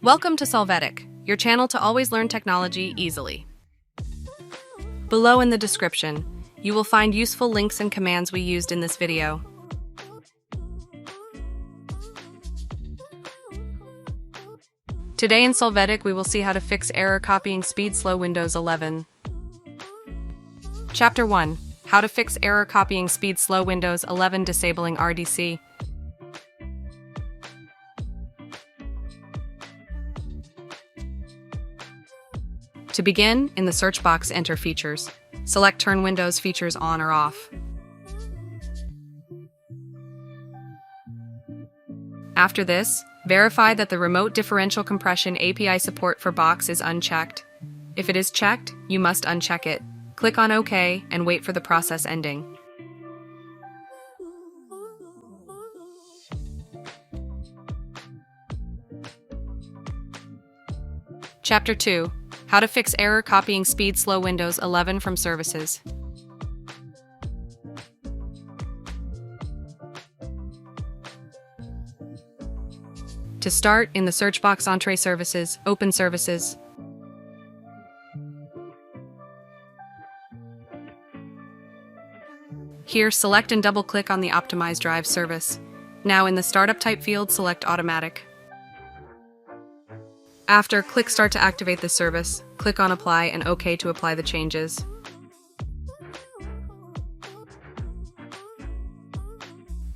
Welcome to Solvetic, your channel to always learn technology easily. Below in the description, you will find useful links and commands we used in this video. Today in Solvetic, we will see how to fix error copying speed slow Windows 11. Chapter 1. How to fix error copying speed slow Windows 11 disabling RDC. To begin, in the search box, enter Features. Select Turn Windows Features on or off. After this, verify that the Remote Differential Compression API support for Box is unchecked. If it is checked, you must uncheck it. Click on OK and wait for the process ending. Chapter 2. How to fix error copying speed slow Windows 11 from services. To start, in the search box, Entree Services, open Services. Here, select and double-click on the Optimize Drive service. Now in the Startup Type field, select Automatic. After, click Start to activate the service, click on Apply and OK to apply the changes.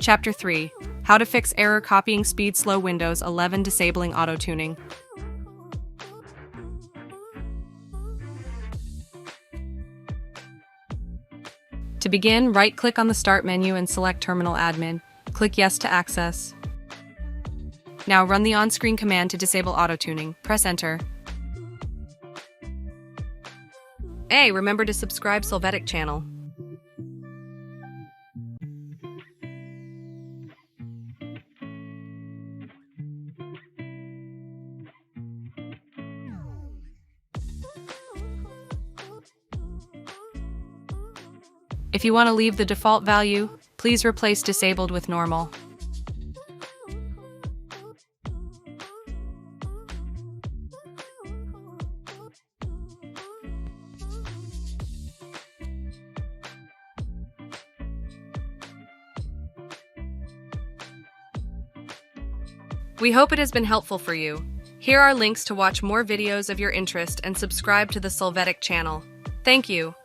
Chapter 3. How to fix error copying speed slow Windows 11 disabling autotuning. To begin, right-click on the Start menu and select Terminal Admin. Click Yes to access. Now run the on-screen command to disable autotuning. Press Enter. Hey, remember to subscribe Solvetic channel. If you want to leave the default value, please replace disabled with normal. We hope it has been helpful for you. Here are links to watch more videos of your interest and subscribe to the Solvetic channel. Thank you.